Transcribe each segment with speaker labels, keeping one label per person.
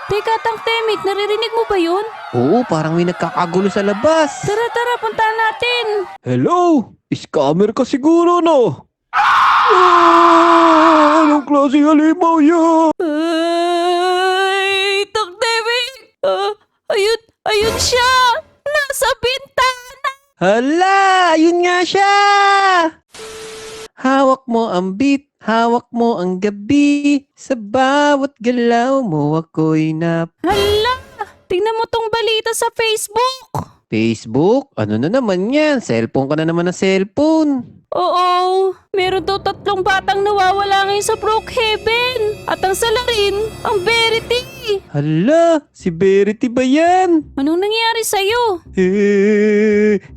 Speaker 1: Teka, Tang Temik, naririnig mo ba yun?
Speaker 2: Oo, parang may nagkakagulo sa labas.
Speaker 1: Tara, tara, puntahan natin.
Speaker 3: Hello? Scammer ka siguro, no? Anong klase halimaw yan?
Speaker 1: Ay, Tang Temik! Ayun siya! Nasa bintana!
Speaker 2: Hala, ayun nga siya! Hawak mo ang beat, hawak mo ang gabi. Sa bawat galaw mo ako'y
Speaker 1: Hala! Tingnan mo tong balita sa Facebook!
Speaker 2: Facebook? Ano na naman yan? Cellphone ka na naman ng cellphone.
Speaker 1: Oo, meron daw 3 batang nawawala ngayon sa Brookhaven. At ang salarin, ang Verity.
Speaker 2: Hala, si Verity ba yan?
Speaker 1: Anong nangyari sa'yo?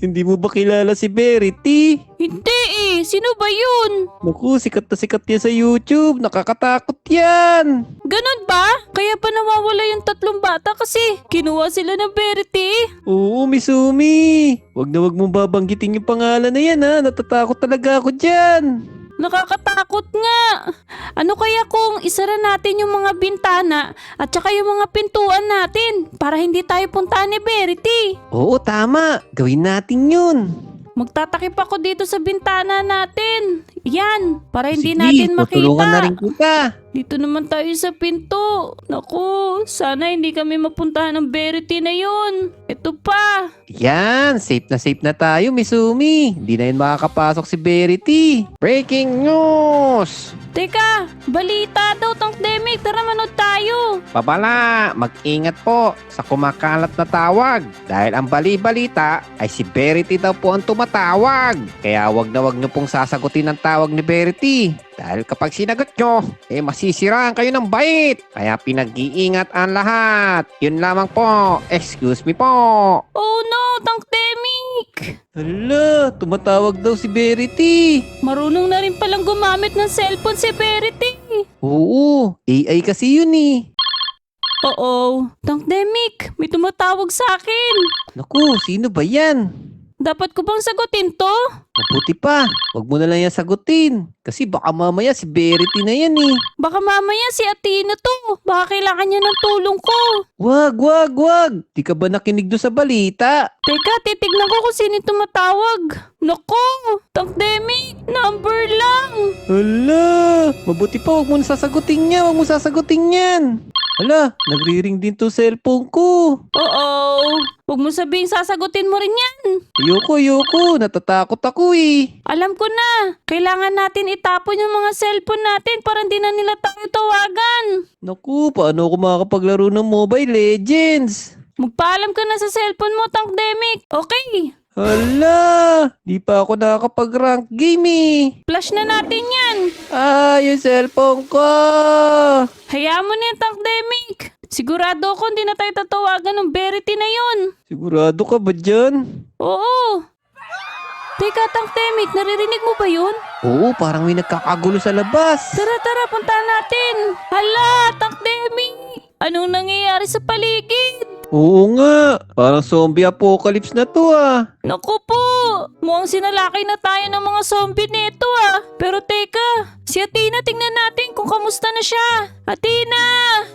Speaker 2: Hindi mo ba kilala si Verity?
Speaker 1: Hindi eh, sino ba yun?
Speaker 2: Naku, sikat na sikat yan sa YouTube. Nakakatakot yan.
Speaker 1: Ganon ba? Kaya pa nawawala yung 3 bata kasi kinuha sila ng Verity.
Speaker 2: Oo, Misumi. Wag na wag mong babanggitin yung pangalan na yan ha. Natatakot talaga ako dyan.
Speaker 1: Nakakatakot nga. Ano kaya kung isara natin yung mga bintana at saka yung mga pintuan natin para hindi tayo puntahan ni Verity?
Speaker 2: Oo, tama. Gawin natin yun.
Speaker 1: Magtatakip ako dito sa bintana natin. Yan, para hindi
Speaker 2: Sige,
Speaker 1: natin
Speaker 2: tutulungan na rin
Speaker 1: makita.
Speaker 2: kita.
Speaker 1: Dito naman tayo sa pinto. Naku, sana hindi kami mapuntahan ng Verity na yun. Ito pa.
Speaker 2: Yan, safe na tayo, Misumi. Hindi na yun makakapasok si Verity. Breaking news!
Speaker 1: Teka, balita daw, Tang Temik. Tara, manood tayo.
Speaker 2: Babala, mag-ingat po sa kumakalat na tawag. Dahil ang bali-balita ay si Verity daw po ang tumatawag. Kaya wag na wag nyo pong sasagutin ang tawag ni Verity. Dahil kapag sinagot nyo, masisiraan kayo ng bait. Kaya pinag-iingat ang lahat. Yun lamang po. Excuse me po.
Speaker 1: Oh no, Tang Temik.
Speaker 2: Hala, tumatawag daw si Verity.
Speaker 1: Marunong na rin palang gumamit ng cellphone si Verity.
Speaker 2: Oo, AI kasi yun eh.
Speaker 1: Oo, Tang Temik, may tumatawag sa akin.
Speaker 2: Naku, sino ba yan?
Speaker 1: Dapat ko bang sagutin to?
Speaker 2: Mabuti pa, wag mo na lang yan sagutin. Kasi baka mamaya si Verity na yan eh.
Speaker 1: Baka mamaya si Athena to. Baka kailangan niya ng tulong ko.
Speaker 2: Wag. Di ka ba nakinig doon sa balita?
Speaker 1: Teka, titignan ko kung sino yung tumatawag. Naku, Tang Temik, number lang.
Speaker 2: Hala, mabuti pa, wag mo na sasagutin niya, wag mo sasagutin yan. Hala, nagri-ring din to cellphone ko.
Speaker 1: Oo, huwag mo sabihin sasagutin mo rin yan.
Speaker 2: Ayoko, natatakot ako eh.
Speaker 1: Alam ko na, kailangan natin itapon yung mga cellphone natin para hindi na nila tayo tawagan.
Speaker 2: Naku, paano ako makakapaglaro ng Mobile Legends?
Speaker 1: Magpaalam ka na sa cellphone mo, Tang Temik. Okay,
Speaker 2: Hala, di pa ako nakakapag-rank game eh.
Speaker 1: flash na natin yan.
Speaker 2: Yung cellphone ko.
Speaker 1: Hayaan mo na yung Tang Temik. Sigurado ako hindi na tayo tatawagan ng Verity na yun.
Speaker 2: Sigurado ka ba dyan?
Speaker 1: Oo. Teka, Tang Temik, naririnig mo ba yun?
Speaker 2: Oo, parang may nagkakagulo sa labas.
Speaker 1: Tara, tara, puntahan natin. Hala, Tang Temik. Anong nangyayari sa paligid?
Speaker 2: Oo nga, parang zombie apocalypse na to ah.
Speaker 1: Naku po, mukhang sinalakay na tayo ng mga zombie nito ah. Pero teka, si Athena, tingnan natin kung kamusta na siya. Athena!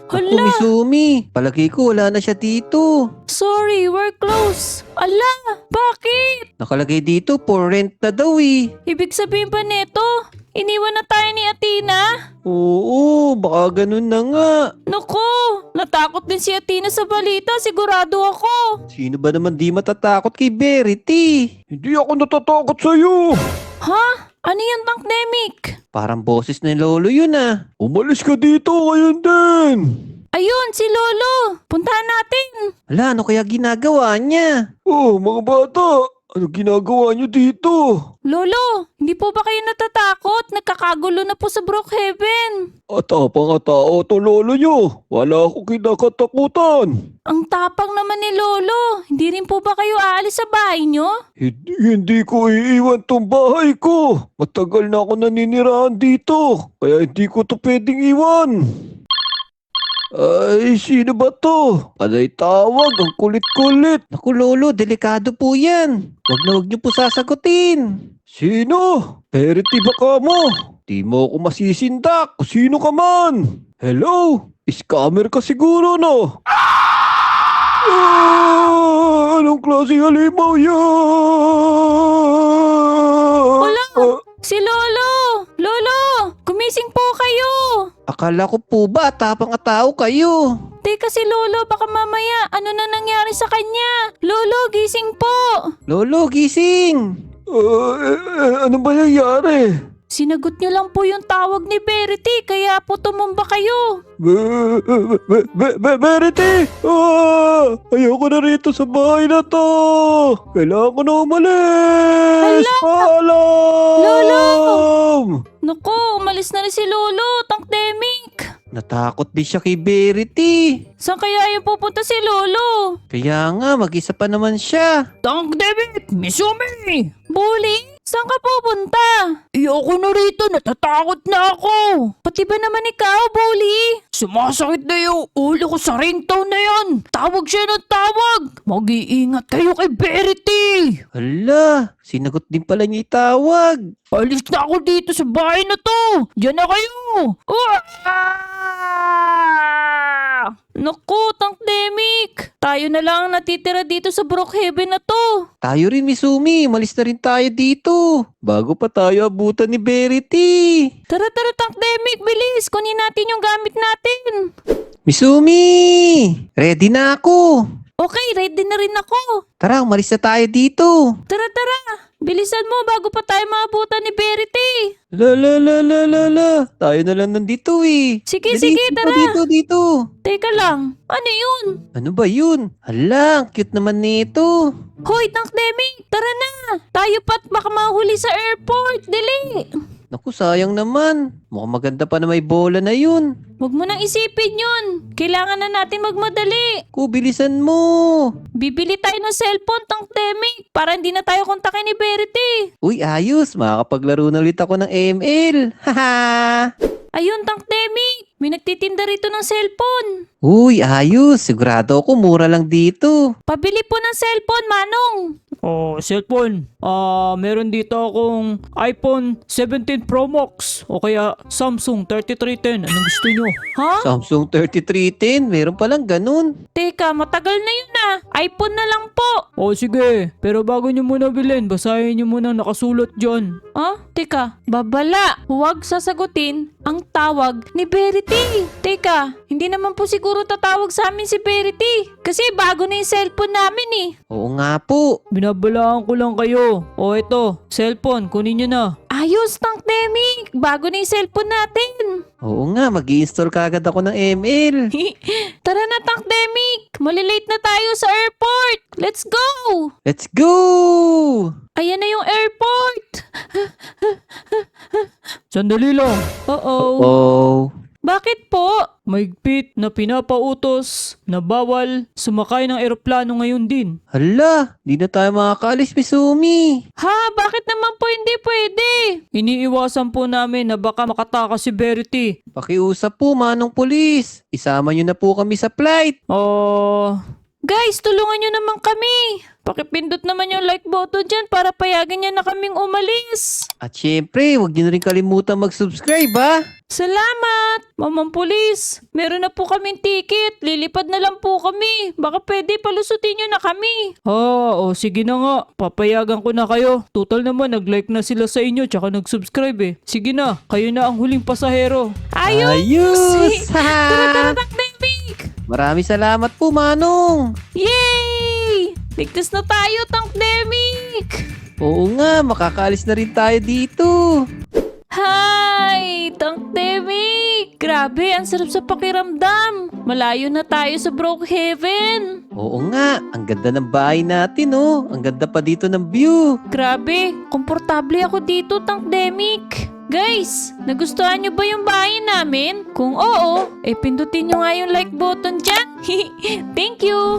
Speaker 2: Ako,
Speaker 1: Hala,
Speaker 2: Misumi, palagi ko wala na siya dito.
Speaker 1: sorry, we're close. Ala, bakit?
Speaker 2: Nakalagay dito for rent na daw eh.
Speaker 1: Ibig sabihin ba nito, iniwan na tayo ni Athena?
Speaker 2: Oo, baka ganun na nga.
Speaker 1: Naku, natakot din si Athena sa balita, sigurado ako.
Speaker 2: Sino ba naman di matatakot kay Verity?
Speaker 3: Hindi ako natatakot sa'yo.
Speaker 1: Ha? Ano yung Tang Temik?
Speaker 2: Parang boses ng lolo yun ah.
Speaker 3: Umalis ka dito ngayon din.
Speaker 1: Ayun, si Lolo. Puntahan natin.
Speaker 2: Hala, ano kaya ginagawa niya?
Speaker 3: Oh, mga bata, ano ginagawa niyo dito?
Speaker 1: Lolo, hindi po ba kayo natatakot? Nagkakagulo na po sa Brookhaven.
Speaker 3: Atapang tao to lolo niyo. Wala akong kinakatakutan.
Speaker 1: Ang tapang naman ni Lolo. Hindi rin po ba kayo aalis sa bahay nyo?
Speaker 3: Hindi ko iiwan tong bahay ko. Matagal na ako naninirahan dito. Kaya hindi ko to pwedeng iwan. Ay, sino ba to? Anay tawag, ang kulit-kulit.
Speaker 2: Naku lolo, delikado po yan. Wag niyo po sasagutin.
Speaker 3: Sino? Verity ba ka mo? Di mo ako masisindak kung sino ka man. Hello? Scammer ka siguro, no? Anong klase halimaw yan?
Speaker 1: Wala! Si Lolo! Lolo! Gumising po kayo!
Speaker 2: Akala ko po ba tapang tao kayo?
Speaker 1: Teka si Lolo, baka mamaya ano na nangyari sa kanya? Lolo, gising po!
Speaker 2: Lolo, gising!
Speaker 3: Ano ba nangyari?
Speaker 1: Sinagot niyo lang po yung tawag ni Verity, kaya po tumumba kayo.
Speaker 3: Verity! Ayoko na rito sa bahay na to! Kailangan ko na umalis!
Speaker 1: Hala!
Speaker 3: Paalam!
Speaker 1: Lolo! Naku, umalis na rin si Lolo, Tankdemic.
Speaker 2: Natakot din siya kay Verity.
Speaker 1: Saan kaya yung pupunta si Lolo?
Speaker 2: Kaya nga, mag-isa pa naman siya.
Speaker 1: Tankdemic, Misumi! Bully, saan ka pupunta? Iyoko na rito, natatakot na ako. Pati ba naman ikaw, Bully? Sumasakit na yung ulo ko sa ringtone na yan. Tawag siya ng tawag. Mag-iingat kayo kay Verity.
Speaker 2: Hala, sinagot din pala niya itawag.
Speaker 1: Alis na ako dito sa bahay na to. Diyan na kayo. Naku, Tankdemic. Tayo na lang ang natitira dito sa Brookhaven na to.
Speaker 2: Tayo rin, Misumi. Malis na rin tayo dito. Bago pa tayo abutan ni Verity.
Speaker 1: Tara, Tankdemic, bilis. Kunin natin yung gamit natin.
Speaker 2: Misumi! Ready na ako.
Speaker 1: Okay, ready na rin ako.
Speaker 2: Tara, umalis na tayo dito.
Speaker 1: Tara. Bilisan mo bago pa tayo maabutan ni Verity.
Speaker 2: La. Tayo na lang nandito eh.
Speaker 1: Sige,
Speaker 2: Dali,
Speaker 1: sige, tara.
Speaker 2: Dito.
Speaker 1: Teka lang, ano yun?
Speaker 2: Ano ba yun? Hala, ang cute naman nito.
Speaker 1: Hoy, Tankdemic, tara na. Tayo pa't baka mahuli sa airport. Dili.
Speaker 2: Naku, sayang naman. Mukhang maganda pa na may bola na yun.
Speaker 1: Huwag mo nang isipin yun. Kailangan na natin magmadali.
Speaker 2: Bilisan mo.
Speaker 1: Bibili tayo ng cellphone, Tankdemic, para hindi na tayo kontakin ni Verity.
Speaker 2: Uy, ayos. Makakapaglaro na ulit ako ng ML. Haha.
Speaker 1: Ayun, Tankdemic, may nagtitinda rito ng cellphone.
Speaker 2: Uy, ayos. Sigurado ako mura lang dito.
Speaker 1: Pabili po ng cellphone, Manong.
Speaker 4: Oh, cellphone. Meron dito akong iPhone 17 Pro Max o kaya Samsung 3310. Anong gusto nyo?
Speaker 1: Ha?
Speaker 2: Samsung 3310. Meron palang ganun.
Speaker 1: Teka, matagal na yun ah. iPhone na lang po.
Speaker 4: Oh, sige. Pero bago nyo muna bilhin, basahin nyo muna nakasulat dyan.
Speaker 1: Teka, babala. Huwag sasagutin ang tawag ni Verity. Teka, hindi naman po siguro tatawag sa amin si Verity. Kasi bago na yung cellphone namin eh.
Speaker 2: Oo nga po.
Speaker 4: Binabalaan ko lang kayo. Oh, ito. Cellphone, kunin nyo na.
Speaker 1: Ayos, Tankdemic. Bago na yung cellphone natin.
Speaker 2: Oo nga, mag-i-install kagad ako ng ML.
Speaker 1: Tara na, Tankdemic. Malilate na tayo sa airport. Let's go!
Speaker 2: Let's go!
Speaker 1: Ayan na yung airport.
Speaker 4: Sandali lang.
Speaker 2: Oh.
Speaker 1: Bakit po?
Speaker 4: Mahigpit na pinapautos na bawal sumakay ng eroplano ngayon din.
Speaker 2: Hala, di na tayo makakaalis, Misumi.
Speaker 1: Ha? Bakit naman po hindi pwede?
Speaker 4: Iniiwasan po namin na baka makatakas si Verity.
Speaker 2: Pakiusap po, manong pulis. Isama nyo na po kami sa flight.
Speaker 1: Guys, tulungan nyo naman kami. Pakipindot naman yung like button dyan para payagan niya na kaming umalis.
Speaker 2: At syempre, huwag nyo na rin kalimutan mag-subscribe, ha?
Speaker 1: Salamat! Mamang pulis, meron na po kaming ticket. Lilipad na lang po kami. Baka pwede palusutin nyo na kami.
Speaker 4: Sige na nga. Papayagan ko na kayo. Total naman, nag-like na sila sa inyo tsaka nag-subscribe eh. Sige na, kayo na ang huling pasahero.
Speaker 1: Ayos! Tara,
Speaker 2: Ha!
Speaker 1: Tankdemic!
Speaker 2: Maraming salamat po, Manong.
Speaker 1: Yay! Ligtas na tayo, Tankdemic!
Speaker 2: Oo nga, makakaalis na rin tayo dito.
Speaker 1: Hi! Tankdemic! Grabe, ang sarap sa pakiramdam. Malayo na tayo sa Brookhaven.
Speaker 2: Oo nga, ang ganda ng bahay natin, oh. Ang ganda pa dito ng view.
Speaker 1: Grabe, komportable ako dito, Tankdemic. Guys, nagustuhan nyo ba yung bahay namin? Kung oo, pindutin nyo nga yung like button dyan. Thank you!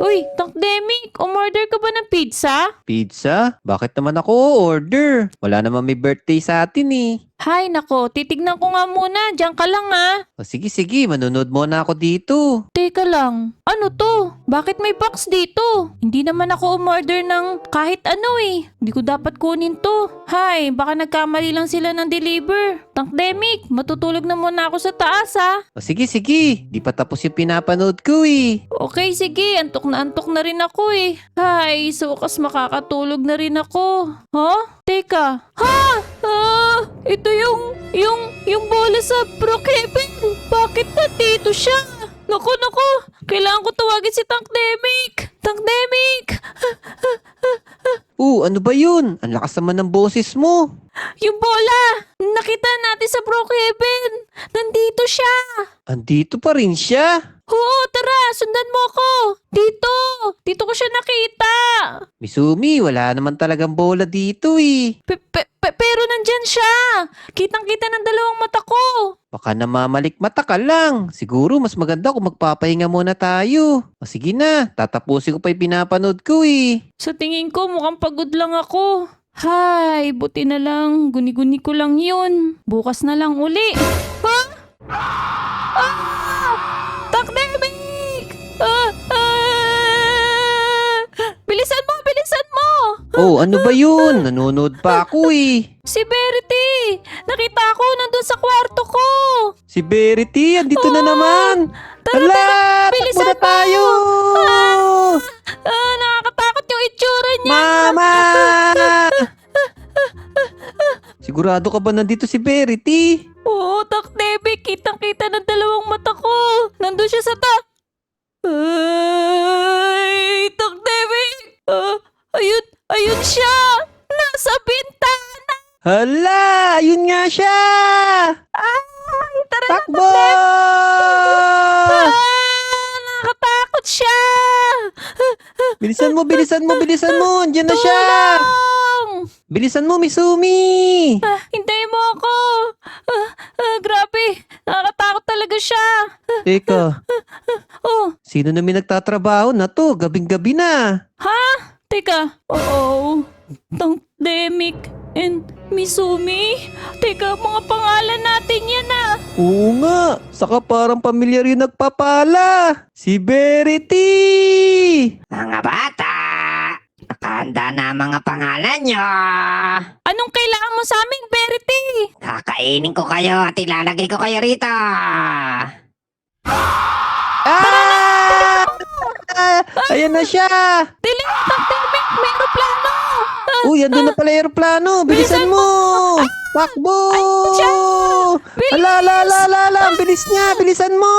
Speaker 1: Uy, Tankdemic, umorder ka ba ng pizza?
Speaker 2: Pizza? Bakit naman ako order? Wala naman may birthday sa atin, eh.
Speaker 1: Hay nako, titignan ko nga muna. Diyan ka lang ah.
Speaker 2: O sige, manunod muna ako dito.
Speaker 1: Teka lang, ano to? Bakit may box dito? Hindi naman ako umorder ng kahit ano eh. Hindi ko dapat kunin to. Hay, baka nagkamali lang sila ng deliver. Tankdemic, matutulog na muna ako sa taas ha.
Speaker 2: O sige, di pa tapos yung pinapanood ko eh.
Speaker 1: Okay, sige. Antok na rin ako eh. Hay, so wakas makakatulog na rin ako. Ha? Teka. Ha? Ito yung bola sa Brookhaven. Bakit nandito siya? Naku. Kailangan ko tawagin si Tankdemic. Tankdemic!
Speaker 2: Ano ba yun? Ang lakas naman ng boses mo.
Speaker 1: Yung bola! Nakita natin sa Brookhaven. Nandito siya.
Speaker 2: Andito pa rin siya.
Speaker 1: Oo, tara. Sundan mo ako. Dito ko siya nakita.
Speaker 2: Misumi, wala naman talagang bola dito eh.
Speaker 1: Pero nandyan siya. Kitang-kita ng dalawang mata ko.
Speaker 2: Baka namamalikmata ka lang. Siguro mas maganda kung magpapahinga muna tayo. O sige na, tatapusin ko pa yung pinapanood ko eh.
Speaker 1: Sa tingin ko mukhang pagod lang ako. Hay, buti na lang. Guni-guni ko lang yun. Bukas na lang uli. Ha? Tankdemic! Bilisan mo!
Speaker 2: Oh, ano ba yun? Nanonood pa ako eh.
Speaker 1: Si Verity! Nakita ko nandun sa kwarto ko!
Speaker 2: Si Verity, andito na naman. Hala, takbo
Speaker 1: bilisan
Speaker 2: na
Speaker 1: mo!
Speaker 2: tayo.
Speaker 1: Nakakatakot yung itsura niya!
Speaker 2: Mama! Sigurado ka ba nandito si Verity?
Speaker 1: Oo, Tankdemic! Kitang-kita ng dalawang mata ko! Nandun siya sa Ay, Tankdemic! Ayun siya! Nasa bintana!
Speaker 2: Hala, ayun nga siya.
Speaker 1: Ay, tara na,
Speaker 2: Takbo!
Speaker 1: nakakatakot siya!
Speaker 2: Bilisan mo. Andiyan na siya.
Speaker 1: Tulong!
Speaker 2: Bilisan mo, Misumi.
Speaker 1: Hintayin mo ako! Grabe! Nakakatakot talaga siya!
Speaker 2: Teka,
Speaker 1: Oh,
Speaker 2: sino na may nagtatrabaho na to? Gabing-gabi na.
Speaker 1: teka. Oo. Tankdemic and Misumi? Teka, mga pangalan natin yan ah!
Speaker 2: Oo nga, saka parang pamilyar yung nagpapala. Si Verity!
Speaker 5: Mga bata, nakahanda na ang mga pangalan nyo.
Speaker 1: Anong kailangan mo sa amin, Verity?
Speaker 5: Kakainin ko kayo at ilalagay ko kayo rito.
Speaker 2: Ayan na siya!
Speaker 1: Dili, Tankdemic! May aeroplano!
Speaker 2: Uy, andun na pala yung aeroplano. Bilisan mo! Takbo!
Speaker 1: siya! Bilis!
Speaker 2: Ala, ang bilis niya. Bilisan mo!